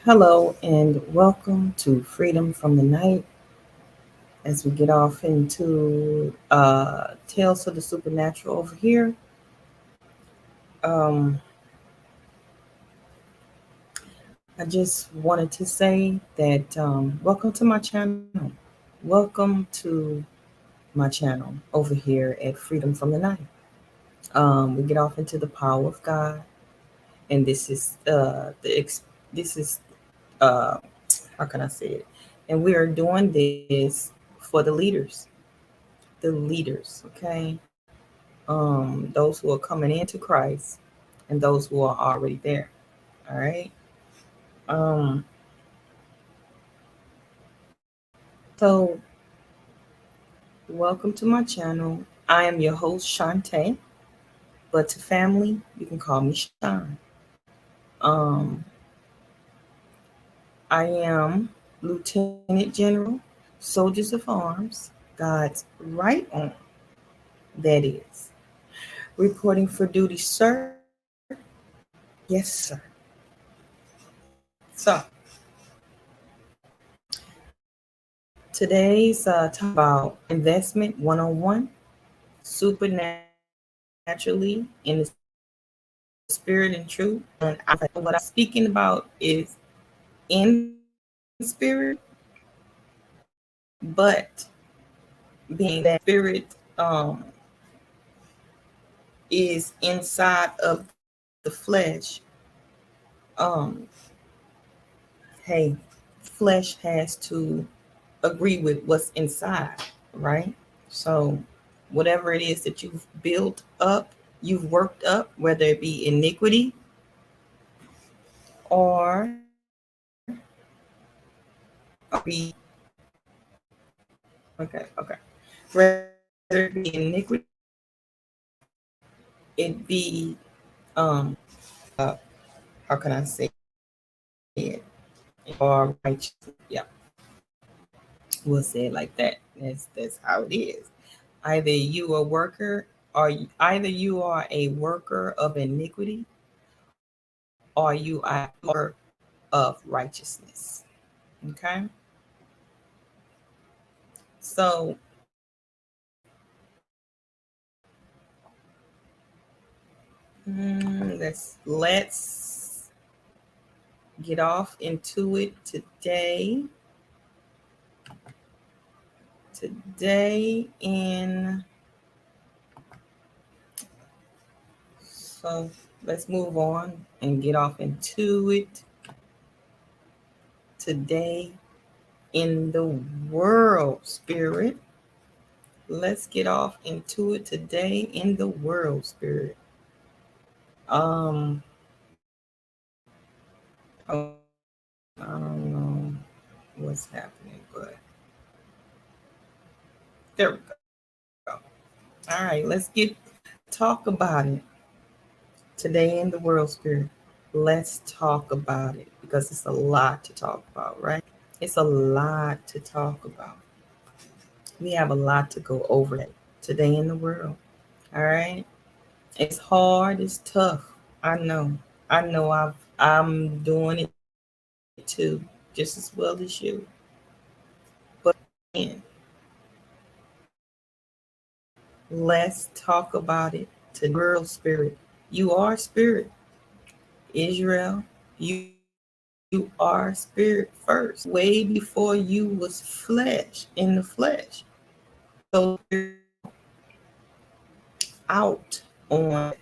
Hello and welcome to Freedom from the Night as we get off into Tales of the Supernatural over here. Um, I just wanted to say that welcome to my channel. Welcome to my channel over here at Freedom from the Night. We get off into the power of God, and this is uh, how can I say it? And we are doing this for the leaders, okay? Those who are coming into Christ and those who are already there. All right. Um, so welcome to my channel. I am your host, Shantae, but to family, you can call me Sean. Um, I am Lieutenant General, Soldiers of Arms, God's right arm, that is. Reporting for duty, sir. Yes, sir. So, today's talk about investment 101, supernaturally in the spirit and truth. And what I'm speaking about is in the spirit, but being that spirit is inside of the flesh. Um, hey, flesh has to agree with what's inside, right? So, whatever it is that you've built up, you've worked up, whether it be iniquity or be whether it be iniquity, it be uh how can I say it? Or righteous. Yeah, we'll say it like that. That's how it is. Either you a worker or either you are a worker of iniquity or you are a worker of righteousness. Okay? So let's get off into it today. Today in so let's move on and get off into it today in the world spirit. Let's get off into it today in the world spirit. Um I don't know what's happening, but there we go. All right, let's talk about it today in the world spirit. Let's talk about it because it's a lot to talk about, right? It's a lot to talk about. We have a lot to go over today in the world. All right. It's hard, it's tough. I know. I'm doing it too, just as well as you. But again, let's talk about it to the world spirit. You are spirit. Israel, you are spirit first. Way before you was flesh in the flesh. So out on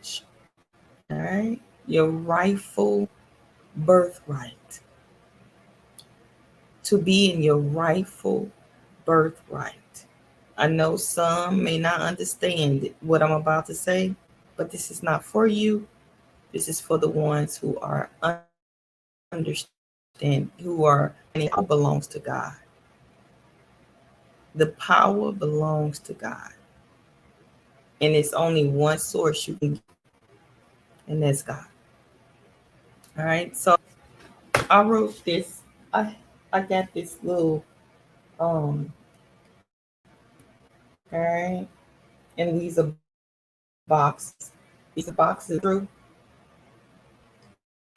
all right, your rightful birthright. To be in your rightful birthright. I know some may not understand what I'm about to say, but this is not for you. This is for the ones who are understand, who are and it all belongs to God. The power belongs to God. And it's only one source you can get, and that's God. All right. So I wrote this. I I got this little um all right, and these are boxes. These are boxes through.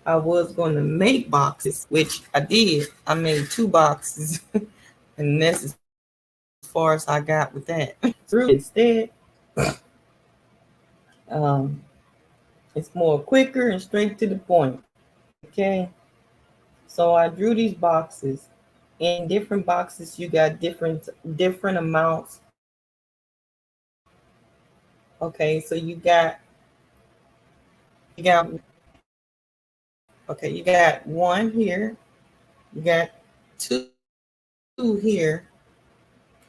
I was going to make boxes, which I did. I made 2 boxes, and that's as far as I got with that. Through instead, um, it's more quicker and straight to the point. Okay, so I drew these boxes. In different boxes, you got different amounts. Okay, so you got okay, you got 1 here, you got 2 here,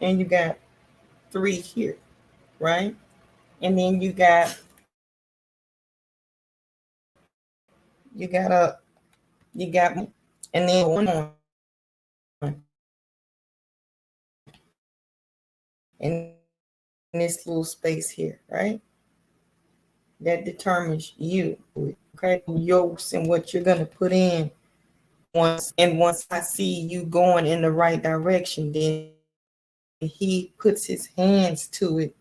and you got 3 here, right? And then you got you got and then 1 more in this little space here, right? That determines you, okay? Yours and what you're gonna put in. Once I see you going in the right direction, then he puts his hands to it,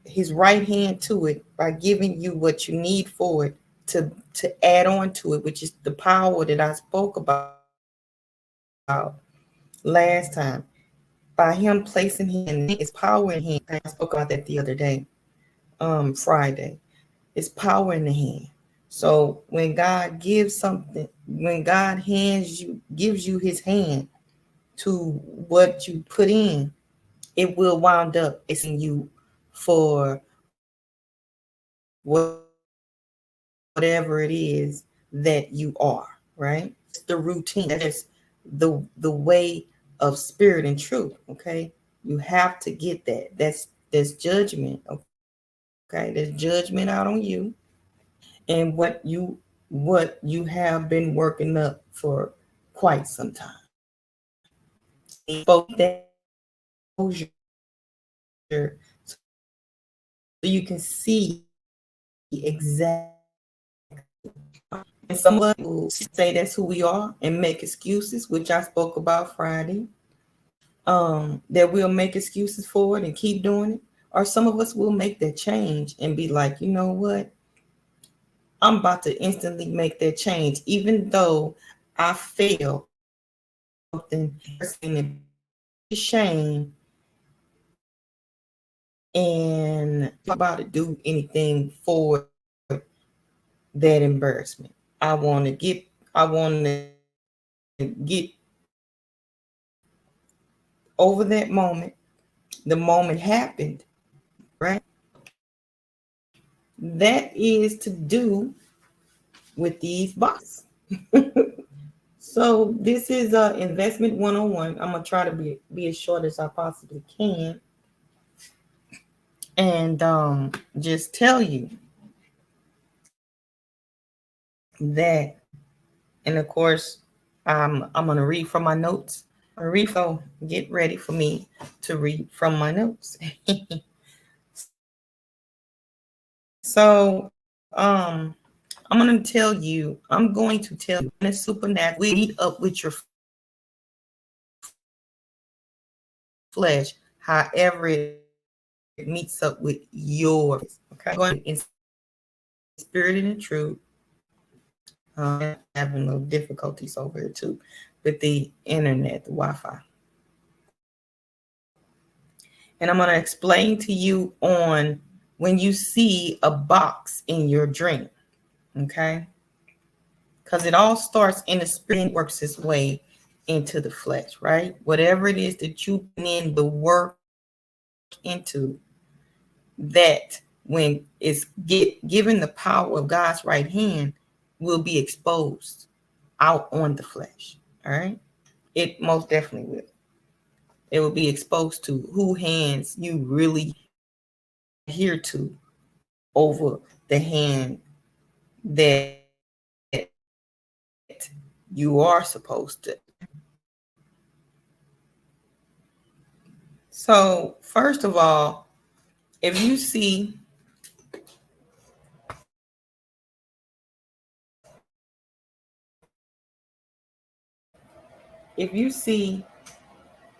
his right hand to it, by giving you what you need for it to add on to it, which is the power that I spoke about last time. By him placing his power in him. I spoke about that the other day, Friday. It's power in the hand. So when God gives something, when God gives you his hand to what you put in, it will wound up it's in you for whatever it is that you are, right? It's the routine. That's the way of spirit and truth. Okay. You have to get that. That's judgment. Okay. There's judgment out on you and what you have been working up for quite some time. Spoke that so you can see exactly. And some of us will say that's who we are and make excuses, which I spoke about Friday. That we'll make excuses for it and keep doing it. Or some of us will make that change and be like, you know what? I'm about to instantly make that change, even though I failed something shame and about to do anything for that embarrassment. I want to get over that moment. The moment happened, right? That is to do with these boxes. So this is investment 101. I'm gonna try to be as short as I possibly can, and just tell you that. And of course, I'm gonna read from my notes. So get ready for me to read from my notes. So I'm going to tell you in a supernatural meet up with your flesh, however it meets up with yours. Okay. Going in spirit and in truth. Having no difficulties over here too with the internet, the Wi-Fi. And I'm going to explain to you on when you see a box in your dream. Okay. Because it all starts in the spirit and works its way into the flesh, right? Whatever it is that you put in the work into, that when it's given the power of God's right hand, will be exposed out on the flesh. All right. It most definitely will. It will be exposed to who hands you really adhere to over the hand that you are supposed to. So, first of all, if you see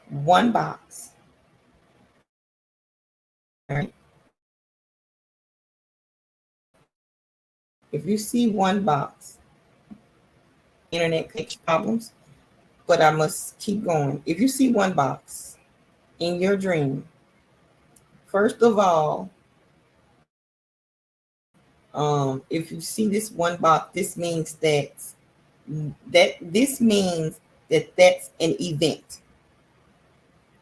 one box, right? If you see one box internet connection problems, but I must keep going. If you see one box in your dream, first of all, if you see this one box, this means that's an event.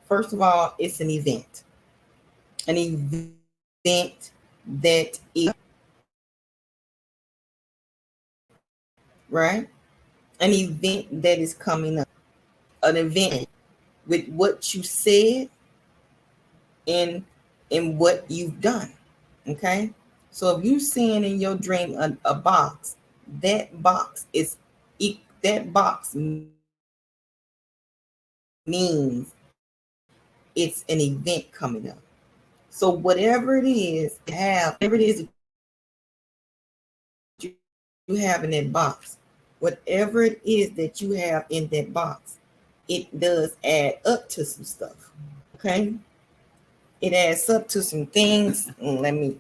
First of all, it's an event. An event that is right. An event that is coming up. An event with what you said and what you've done. Okay. So if you seeing in your dream a box, that box is that box means it's an event coming up. So whatever it is whatever it is that you have in that box, whatever it is that you have in that box, it does add up to some stuff. Okay, it adds up to some things. Let me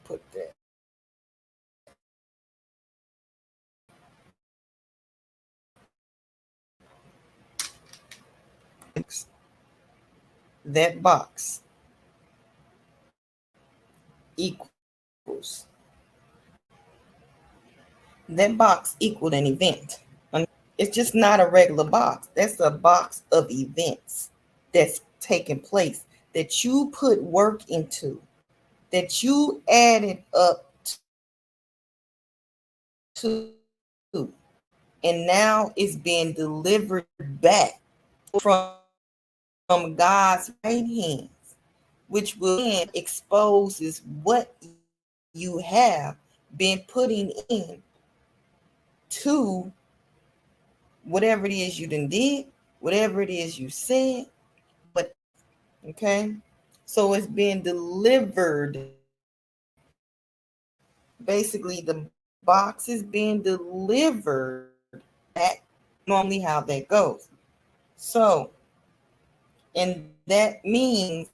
put that. That box equals that box equaled an event. It's just not a regular box. That's a box of events that's taking place that you put work into, that you added up to, and now it's being delivered back from God's right hands, which will then exposes what you have been putting in to whatever it is you done did, whatever it is you said, but okay. So it's being delivered. Basically, the box is being delivered back, normally how that goes. So, and that means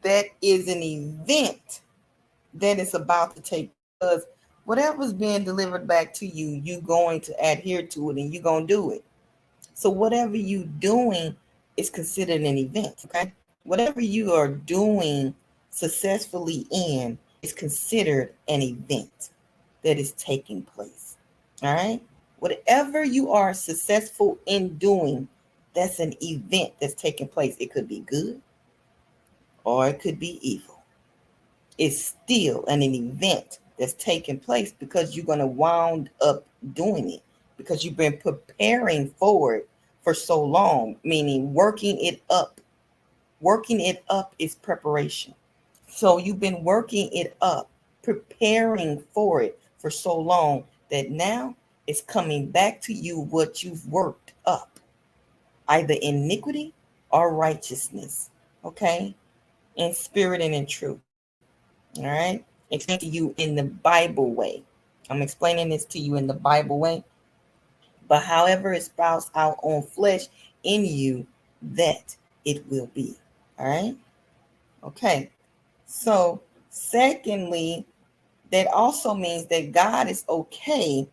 that is an event that is about to take, because whatever's being delivered back to you, you're going to adhere to it and you're going to do it. So whatever you're doing is considered an event, okay? Whatever you are doing successfully in is considered an event that is taking place, all right? Whatever you are successful in doing, that's an event that's taking place. It could be good or it could be evil. It's still an event that's taking place because you're going to wound up doing it because you've been preparing for it for so long, meaning working it up. Working it up is preparation. So you've been working it up, preparing for it for so long that now it's coming back to you what you've worked up, either iniquity or righteousness, okay? In spirit and in truth. All right. Explain to you in the Bible way. I'm explaining this to you in the Bible way. But however it sprouts out on flesh in you, that it will be. All right. Okay. So, secondly, that also means that God is okay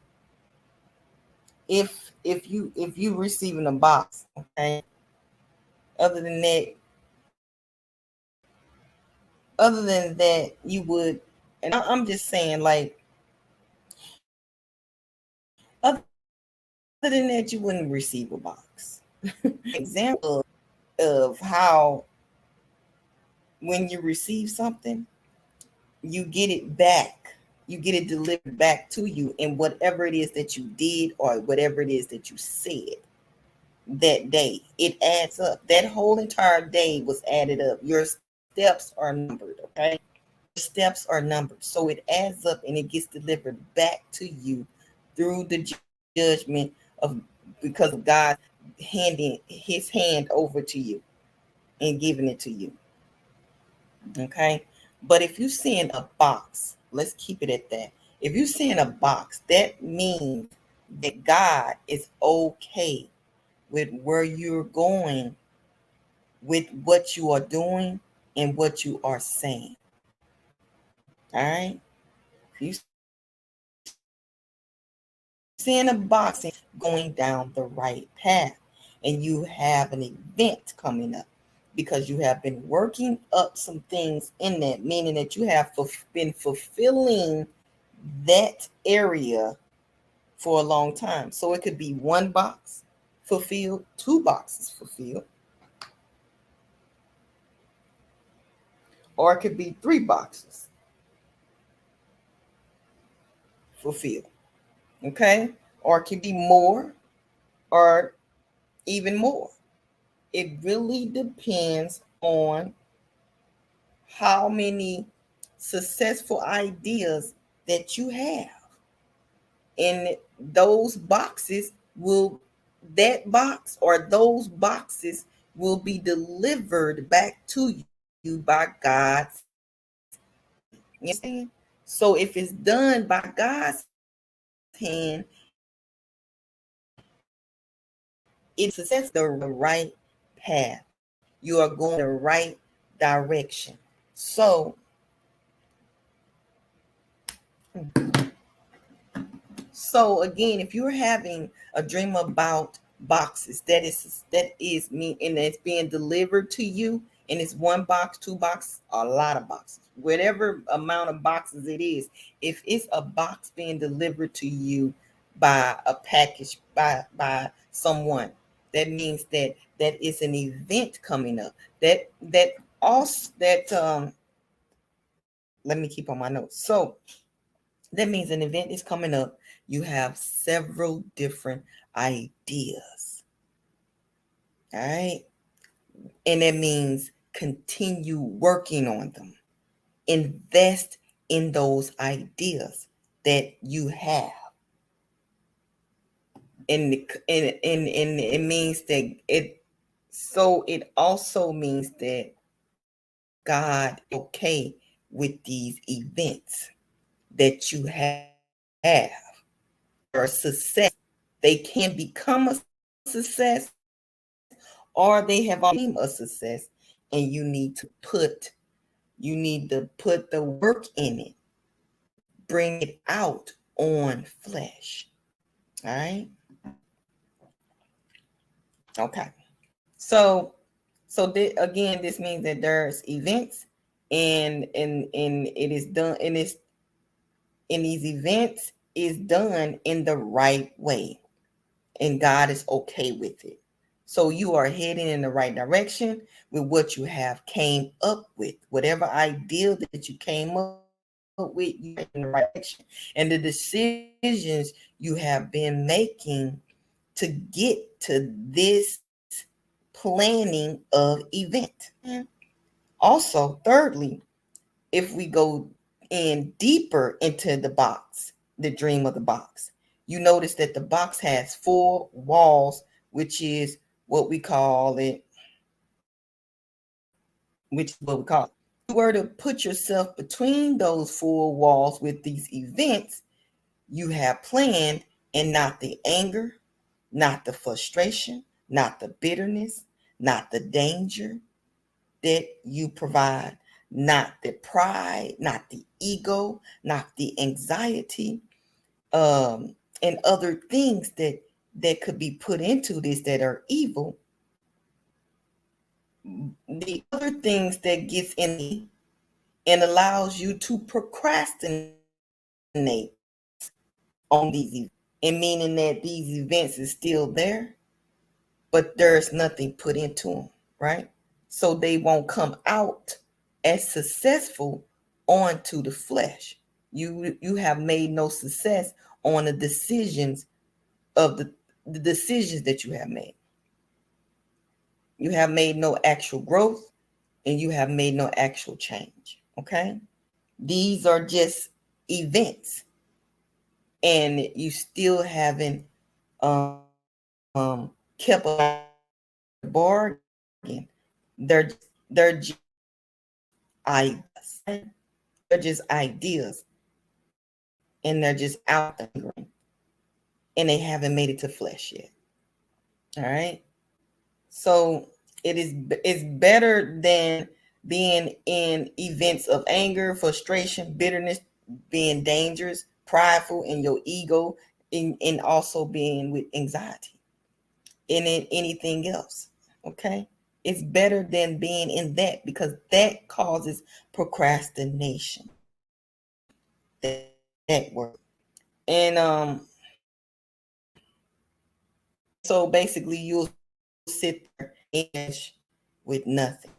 if you receiving a box. Okay. Other than that, you would, and I'm just saying, like, other than that, you wouldn't receive a box. Example of how when you receive something, you get it back. You get it delivered back to you in whatever it is that you did or whatever it is that you said that day. It adds up. That whole entire day was added up. Your steps are numbered, okay? Your steps are numbered. So it adds up and it gets delivered back to you through the judgment of, because of God handing his hand over to you and giving it to you. Okay. But if you see in a box, let's keep it at that. If you see in a box, that means that God is okay with where you're going, with what you are doing and what you are saying. All right. If you in a box and going down the right path, and you have an event coming up because you have been working up some things in that, meaning that you have been fulfilling that area for a long time. So it could be one box fulfilled, two boxes fulfilled, or it could be three boxes fulfilled. Okay? Or it could be more or even more. It really depends on how many successful ideas that you have. And those boxes will, that box or those boxes will be delivered back to you by God's. You understand? So if it's done by God's hand, it's success the right path. You are going the right direction. So again, if you're having a dream about boxes, that is me, and it's being delivered to you, and it's one box, two boxes, a lot of boxes, whatever amount of boxes it is. If it's a box being delivered to you by a package by someone, that means that is an event coming up. That also that let me keep on my notes. So that means an event is coming up. You have several different ideas. All right. And that means continue working on them. Invest in those ideas that you have. And it means that it also means that God is okay with these events that you have or success. They can become a success, or they have already been a success, and you need to put the work in it, bring it out on flesh. All right. Okay. So again, this means that there's events, and it is done, and it's in these events is done in the right way, and God is okay with it. So you are heading in the right direction with what you have came up with. Whatever idea that you came up with, you're in the right direction. And the decisions you have been making to get to this planning of event. Also, thirdly, if we go in deeper into the box, the dream of the box, you notice that the box has 4 walls, which is what we call it. If you were to put yourself between those 4 walls with these events you have planned, and not the anger, not the frustration, not the bitterness, not the danger that you provide, not the pride, not the ego, not the anxiety, and other things that could be put into this that are evil. The other things that gets in and allows you to procrastinate on these events, and meaning that these events is still there, but there's nothing put into them, right? So they won't come out as successful onto the flesh. You have made no success on the decisions of the decisions that you have made. You have made no actual growth, and you have made no actual change. Okay? These are just events, and you still haven't kept a bargain. They're just ideas. They're just ideas, and they're just out there, and they haven't made it to flesh yet. All right. So it's better than being in events of anger, frustration, bitterness, being dangerous, prideful in your ego, and also being with anxiety and in anything else. Okay. It's better than being in that, because that causes procrastination. That word. And so basically you'll sit there and with nothing.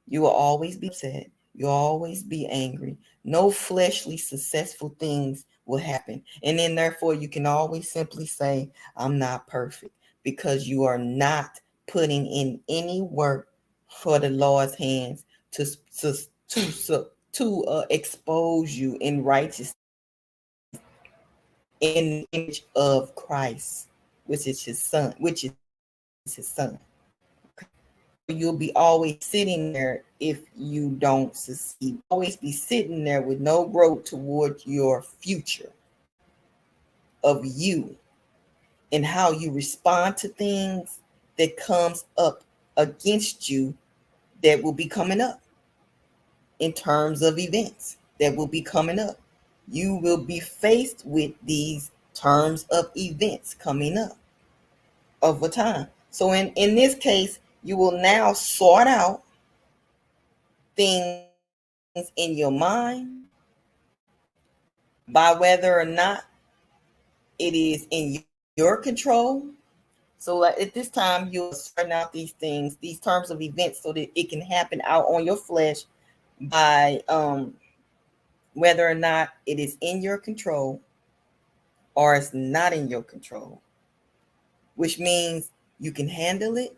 You will always be upset. You'll always be angry. No fleshly successful things will happen. And then therefore you can always simply say, I'm not perfect, because you are not putting in any work for the Lord's hands to expose you in righteousness in the image of Christ, which is his son. You'll be always sitting there if you don't succeed. Always be sitting there with no growth toward your future of you and how you respond to things that comes up against you, that will be coming up in terms of events that will be coming up. You will be faced with these terms of events coming up over time. So in this case, you will now sort out things in your mind by whether or not it is in your control. So at this time, you'll sort out these things, these terms of events, so that it can happen out on your flesh by whether or not it is in your control or it's not in your control, which means you can handle it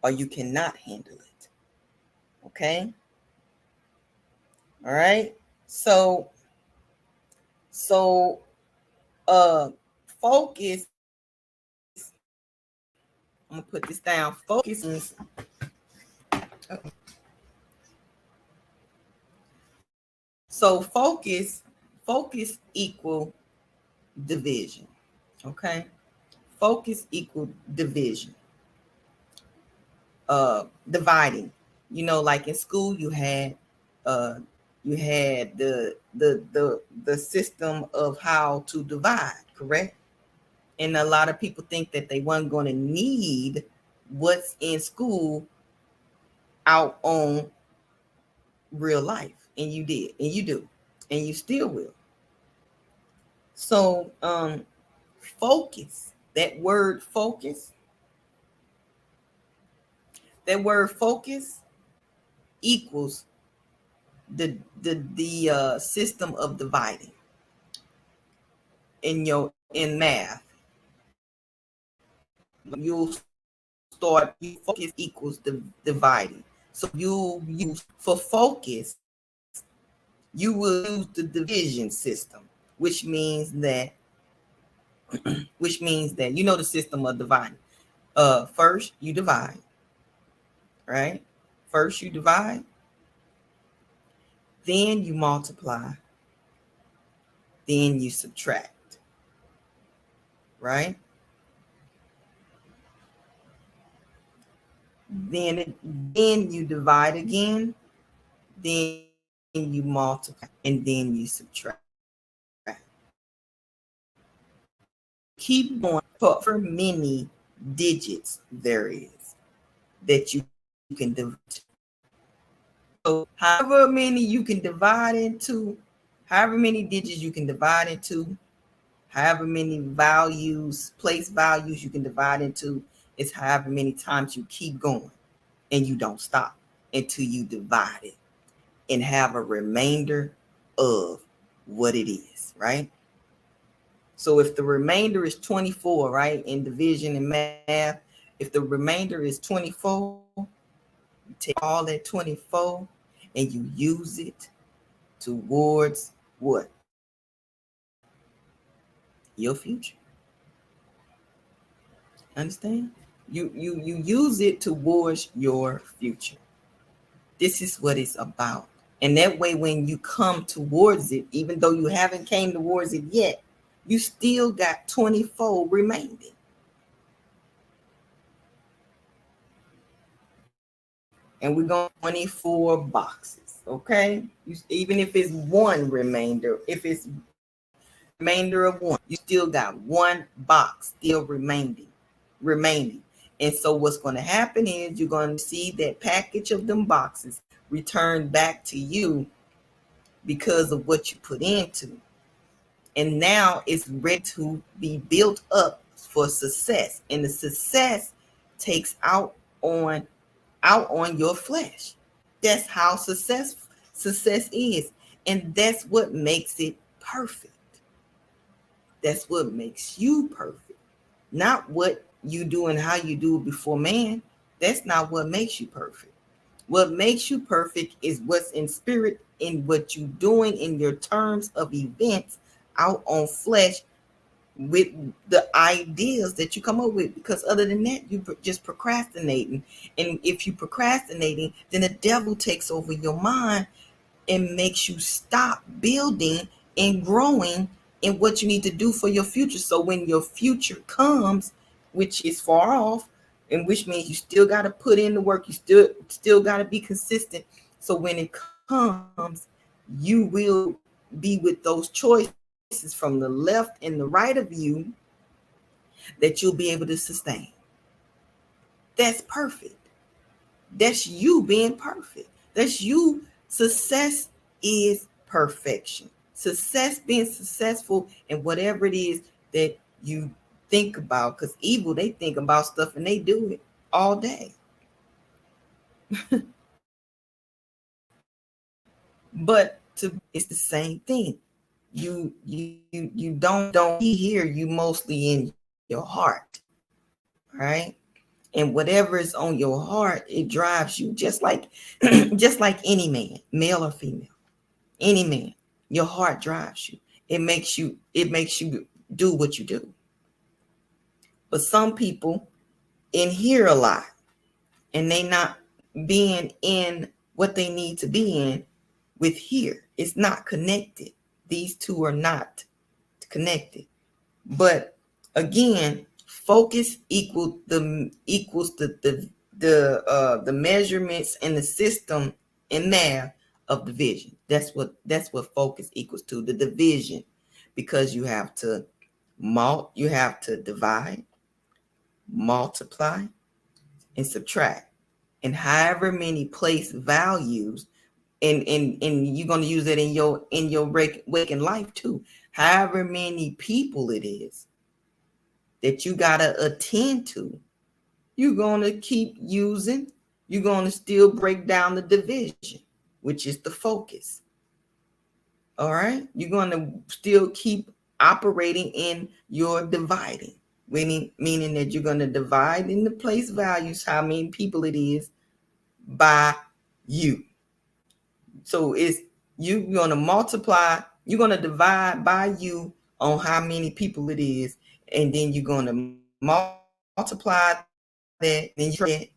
or you cannot handle it. Okay. All right. So uh focus. I'm gonna put this down. Focus is so focus equal division. Okay. Focus equal division. Dividing. You know, like in school you had the system of how to divide, correct? And a lot of people think that they weren't going to need what's in school out on real life, and you did, and you do, and you still will. So focus, that word focus equals the system of dividing in math. You'll start, focus equals dividing. So you use for focus, you will use the division system, which means that you know the system of dividing. First you divide, right? First you divide, then you multiply, then you subtract, right? Then you divide again, then you multiply, and then you subtract. Keep going for many digits there is that you can divide. So however many you can divide into, however many digits you can divide into, however many place values you can divide into, is however many times you keep going and you don't stop until you divide it and have a remainder of what it is, right? So if the remainder is 24, right, in division and math, if the remainder is 24, you take all that 24 and you use it towards what? Your future. Understand? You use it towards your future. This is what it's about. And that way, when you come towards it, even though you haven't came towards it yet, you still got 24 remaining. And we're going 24 boxes, okay? Even if it's one remainder, if it's remainder of one. You still got one box still remaining. And so what's going to happen is you're going to see that package of them boxes return back to you because of what you put into. And now it's ready to be built up for success. And the success takes out on your flesh. That's how success is. And that's what makes it perfect. That's what makes you perfect. Not what you do and how you do it before man. That's not what makes you perfect. What makes you perfect is what's in spirit, in what you're doing in your terms of events out on flesh with the ideas that you come up with. Because other than that, you just procrastinating. And if you procrastinating, then the devil takes over your mind and makes you stop building and growing in what you need to do for your future. So when your future comes, which is far off, and which means you still got to put in the work, you still got to be consistent. So when it comes, you will be with those choices from the left and the right of you that you'll be able to sustain. That's perfect. That's you being perfect. That's you. Success is perfection. Success, being successful in whatever it is that you think about. Because evil, they think about stuff and they do it all day. But it's the same thing. You don't be here. You mostly in your heart, right? And whatever is on your heart, it drives you, just like any man, male or female. Any man, your heart drives you. It makes you do what you do. But some people in here a lot, and they not being in what they need to be in with here. It's not connected. These two are not connected. But again, focus equals the measurements and the system in there of division. That's what focus equals to, the division, because you have to divide, multiply, and subtract, and however many place values, and you're going to use it in your waking life too. However many people it is that you got to attend to, you're going to keep using. You're going to still break down the division, which is the focus. All right. You're going to still keep operating in your dividing, meaning that you're going to divide in the place values, how many people it is, by you. So it's you're going to multiply, you're going to divide by you on how many people it is, and then you're going to multiply that, then you get,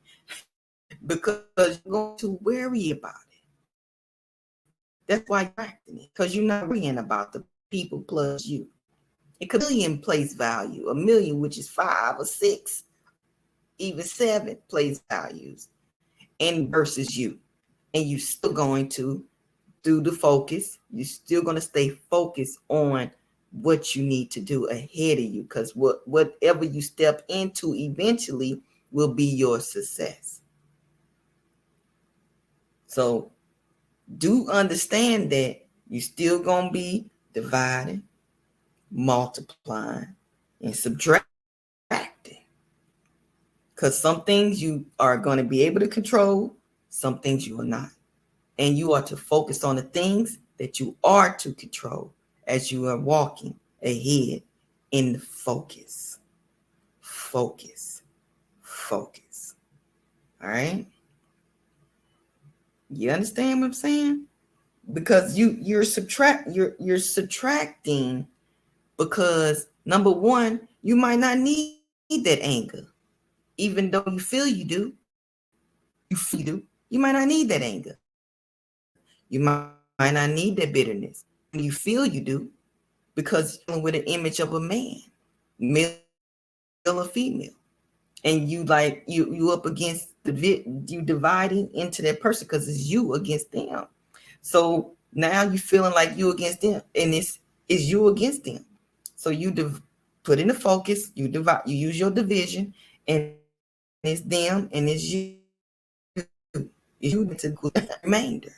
because you're going to worry about it. That's why you're acting it, because you're not worrying about the people plus you. It could be a million place value, a million, which is 5 or 6, even 7 place values, and versus you. And you're still going to do the focus. You're still going to stay focused on what you need to do ahead of you, because whatever you step into eventually will be your success. So do understand that you're still going to be dividing, multiplying, and subtracting, because some things you are going to be able to control, some things you are not. And you are to focus on the things that you are to control as you are walking ahead in the focus. Focus. Focus. All right? You understand what I'm saying? Because you're subtracting, because number one, you might not need that anger, even though you feel you do. You might not need that anger. You might not need that bitterness. You feel you do, because you're with an image of a man, male or female, and you up against you dividing into that person, because it's you against them. So now you're feeling like you against them, and it's you against them. So you put in the focus, you divide, you use your division, and it's them and it's you. It's you to remainder.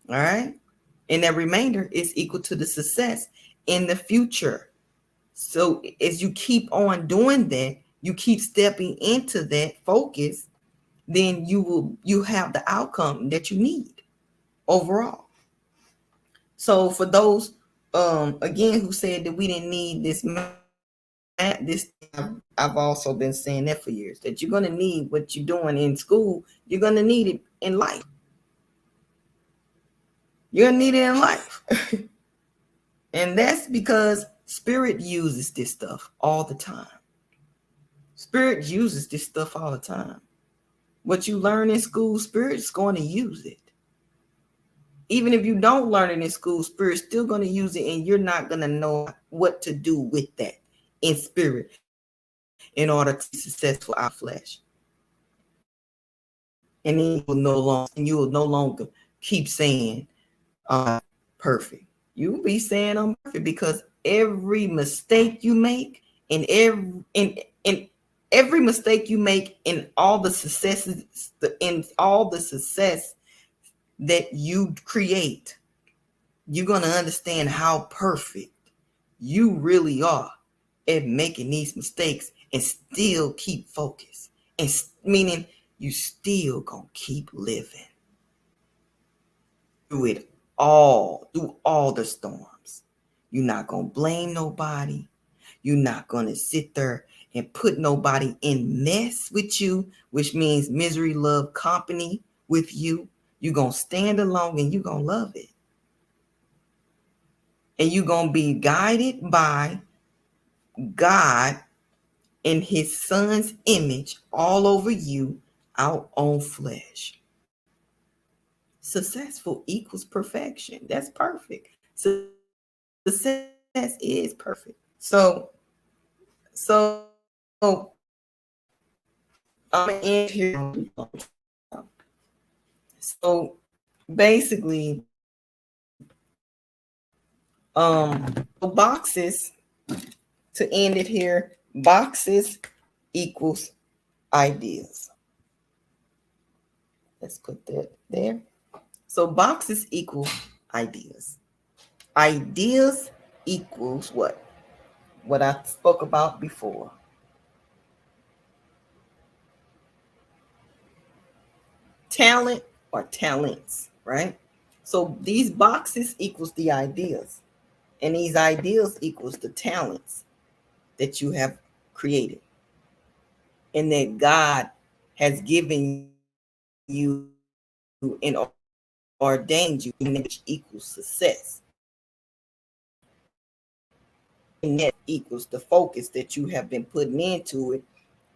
All right. And that remainder is equal to the success in the future. So as you keep on doing that, you keep stepping into that focus, then you have the outcome that you need overall. So for those again who said that we didn't need this I've also been saying that for years, that you're going to need what you're doing in school, you're going to need it in life. You're going to need it in life. And that's because spirit uses this stuff all the time. Spirit uses this stuff all the time. What you learn in school, spirit's going to use it. Even if you don't learn it in school, spirit's still going to use it, and you're not going to know what to do with that in spirit in order to be successful out of flesh. And then you will no longer keep saying perfect. You will be saying I'm perfect, because every mistake you make and every mistake you make in all the successes, in all the success that you create, you're going to understand how perfect you really are at making these mistakes and still keep focused. And meaning you still going to keep living through all the storms. You're not going to blame nobody. You're not going to sit there and put nobody in mess with you, which means misery, love, company with you. You're going to stand alone and you're going to love it. And you're going to be guided by God in his son's image all over you, out on flesh. Successful equals perfection. That's perfect. Success is perfect. So I'm gonna end here. So basically, boxes, to end it here, boxes equals ideas. Let's put that there. So boxes equal ideas. Ideas equals what? What I spoke about before. Talent or talents, right? So these boxes equals the ideas, and these ideas equals the talents that you have created and that God has given you and ordained you, which equals success. And that equals the focus that you have been putting into it.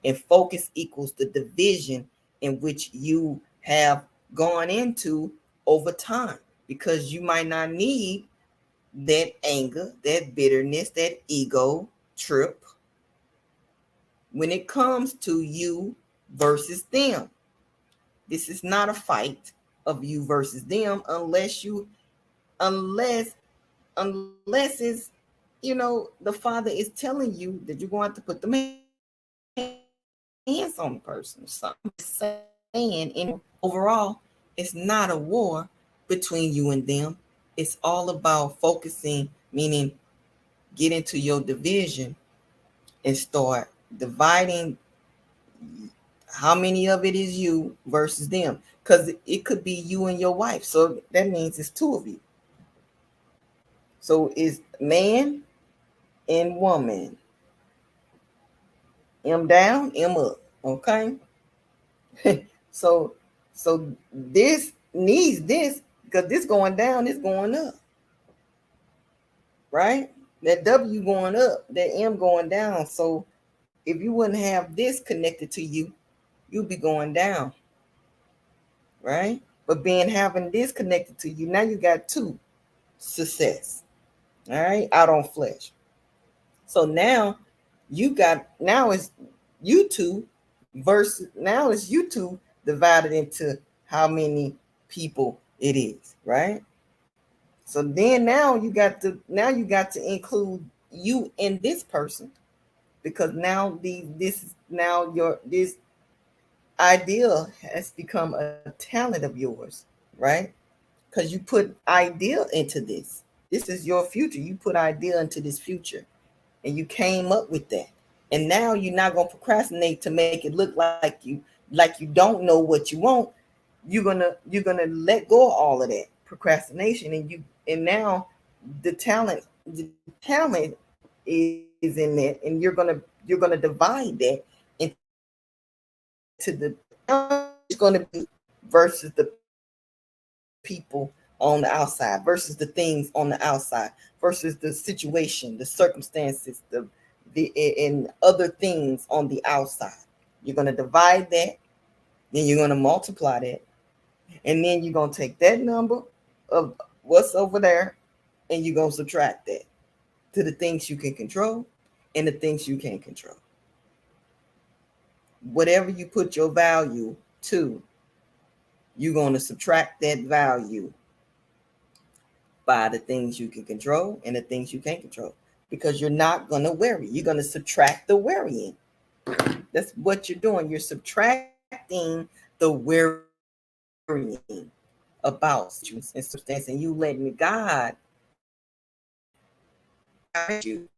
And focus equals the division in which you have gone into over time, because you might not need that anger, that bitterness, that ego trip when it comes to you versus them. This is not a fight of you versus them unless it's, the Father is telling you that you're going to put the hands on the person. So I'm saying, overall, it's not a war between you and them. It's all about focusing, meaning get into your division and start dividing how many of it is you versus them. Because it could be you and your wife. So that means it's two of you. So it's man and woman. M down, M up. Okay. So this needs this, because this going down, this going up. Right? That W going up, that M going down. So if you wouldn't have this connected to you, you'd be going down. Right? But having this connected to you, now you got two success. All right, out on flesh. So now it's you two versus, now it's you two divided into how many people it is, right? So then now you got to include you and this person, because now this idea has become a talent of yours, right? Because you put idea into this. This is your future. You put idea into this future, and you came up with that. And now you're not gonna procrastinate to make it look like you don't know what you want. You're gonna let go of all of that procrastination, and now the talent is in that, and you're gonna divide that into the it's gonna be versus the people on the outside, versus the things on the outside, versus the situation, the circumstances, the and other things on the outside. You're gonna divide that, then you're gonna multiply that, and then you're gonna take that number of what's over there, and you're gonna subtract that to the things you can control and the things you can't control. Whatever you put your value to, you're gonna subtract that value by the things you can control and the things you can't control, because you're not going to worry. You're going to subtract the worrying. That's what you're doing. You're subtracting the worrying about situations and substance, and you letting God guide you.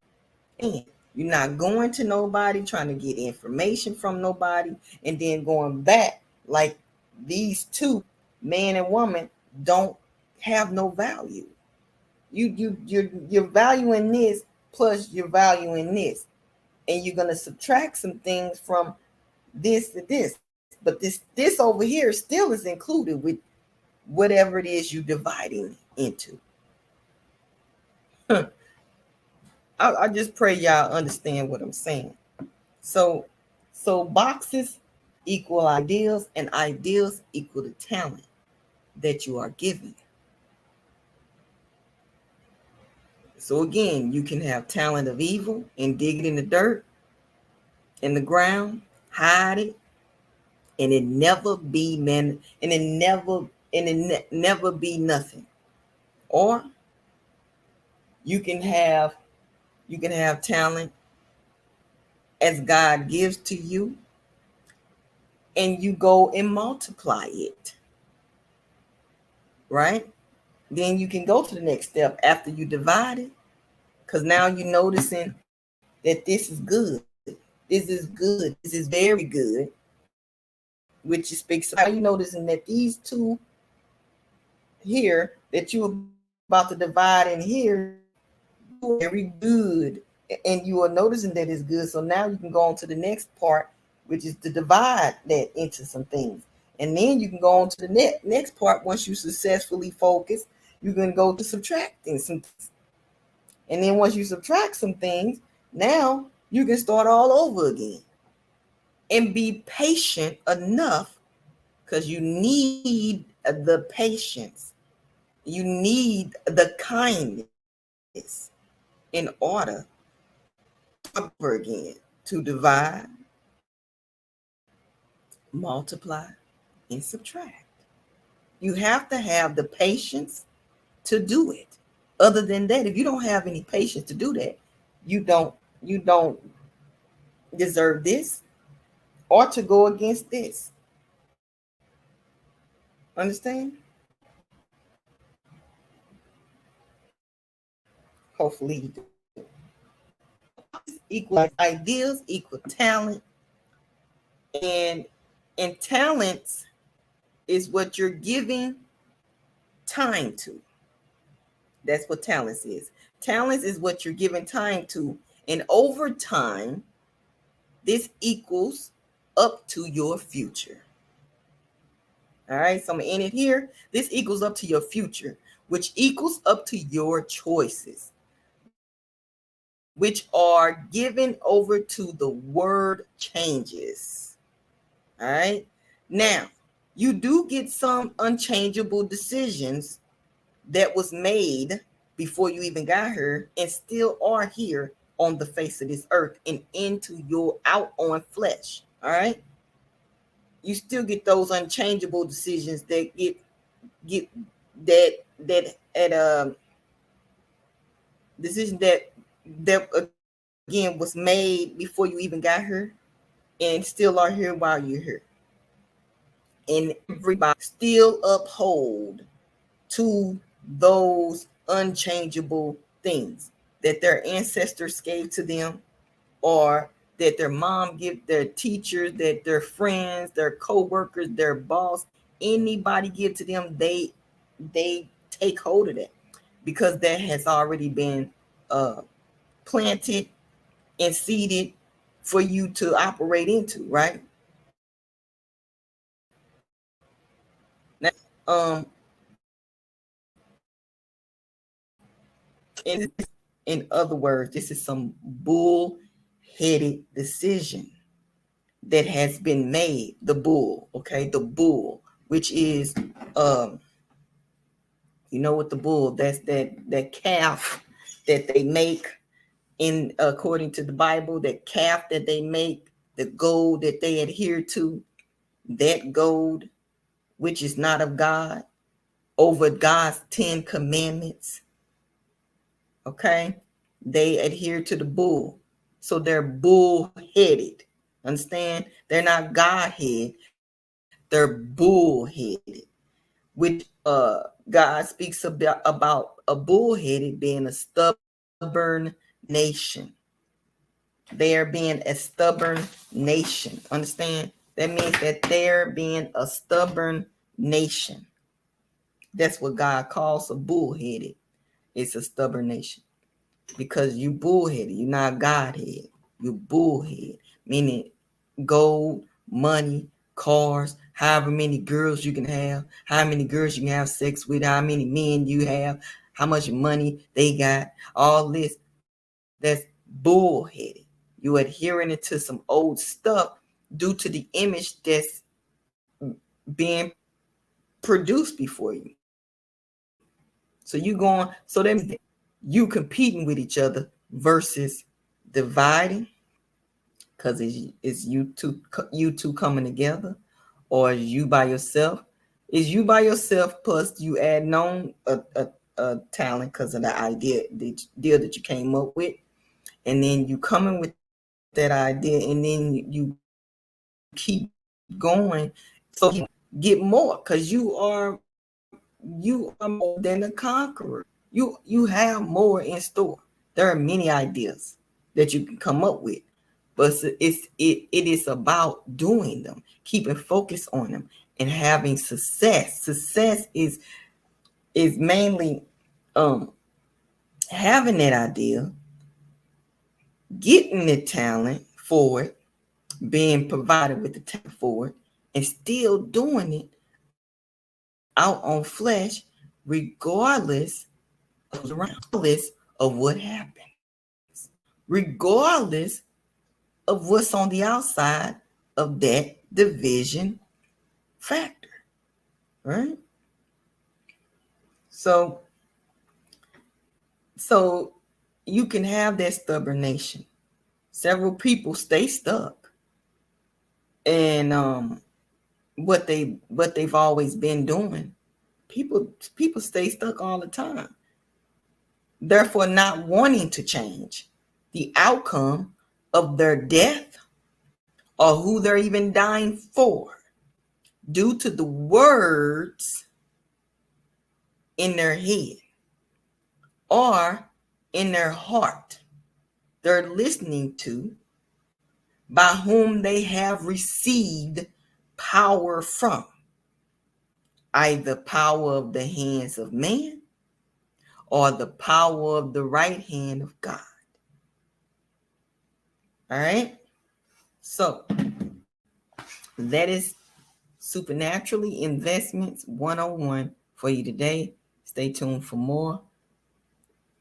And you're not going to nobody trying to get information from nobody and then going back like these two, man and woman, don't have no value. You're valuing this plus you're valuing this, and you're gonna subtract some things from this to this, but this over here still is included with whatever it is you're dividing into. I just pray y'all understand what I'm saying. So boxes equal ideals, and ideals equal the talent that you are given. So again, you can have talent of evil and dig it in the dirt, in the ground, hide it, and it never be man, and it never be nothing. Or you can have talent as God gives to you, and you go and multiply it, right? Then you can go to the next step after you divide it, because now you're noticing that this is good. This is good. This is very good, which speaks how you noticing that these two here that you're about to divide in here very good, and you are noticing that it's good. So now you can go on to the next part, which is to divide that into some things, and then you can go on to the next part. Once you successfully focus, you can go to subtracting some things. And then once you subtract some things, now you can start all over again, and be patient enough, because you need the patience, you need the kindness in order over again to divide, multiply, and subtract. You have to have the patience to do it. Other than that, if you don't have any patience to do that, you don't deserve this or to go against this. Understand? Hopefully you do. Equal ideas, equal talent, and talents is what you're giving time to. That's what talents is. Talents is what you're giving time to. And over time, this equals up to your future. All right, so I'm going to end it here. This equals up to your future, which equals up to your choices, which are given over to the word changes. All right. Now, you do get some unchangeable decisions that was made before you even got here and still are here on the face of this earth and into your out on flesh. All right. You still get those unchangeable decisions that get that at decision that that again was made before you even got here and still are here while you're here. And everybody still uphold to those unchangeable things that their ancestors gave to them, or that their mom give, their teachers, that their friends, their co-workers, their boss, anybody give to them, they take hold of that, because that has already been planted and seeded for you to operate into, right? Now, in other words, this is some bull-headed decision that has been made. The bull, okay, the bull, which is you know what the bull, that's that calf that they make in, according to the Bible, that calf that they make, the gold that they adhere to, that gold which is not of God, over God's 10 commandments. Okay, they adhere to the bull, so they're bull-headed. Understand? They're not Godhead, they're bull-headed, which God speaks about a bull-headed being a stubborn nation. They are being a stubborn nation. Understand? That means that they're being a stubborn nation. That's what God calls a bull-headed. It's a stubborn nation. Because you bullheaded, you're not Godhead. You bullhead, meaning gold, money, cars, however many girls you can have, how many girls you can have sex with, how many men you have, how much money they got, all this. That's bullheaded. You adhering to some old stuff due to the image that's being produced before you. So you going, so that means you competing with each other versus dividing, because it's you two coming together, or is you by yourself? Is you by yourself plus you add on a talent because of the idea, the deal that you came up with, and then you coming with that idea, and then you keep going, so you get more, because you are more than a conqueror. You have more in store. There are many ideas that you can come up with, but it is about doing them, keeping focus on them, and having success. Success is mainly having that idea, getting the talent for it, being provided with the talent for it, and still doing it out on flesh, regardless of what happens, regardless of what's on the outside of that division factor, right? So you can have that stubborn nation. Several people stay stuck, and what they've always been doing. People stay stuck all the time, therefore not wanting to change the outcome of their death or who they're even dying for, due to the words in their head or in their heart they're listening to, by whom they have received power from, either power of the hands of man or the power of the right hand of God. All right, so that is Supernaturally Investments 101 for you today. Stay tuned for more,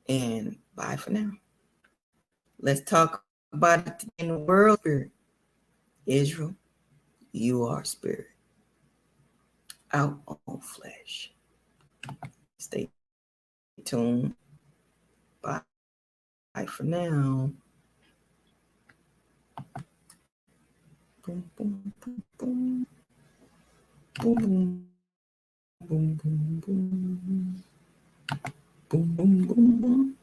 and bye for now. Let's talk about it in the world spirit. Israel, you are spirit, out on flesh. Stay tuned. Bye for now. Boom, boom, boom, boom. Boom, boom, boom, boom, boom. Boom, boom, boom, boom.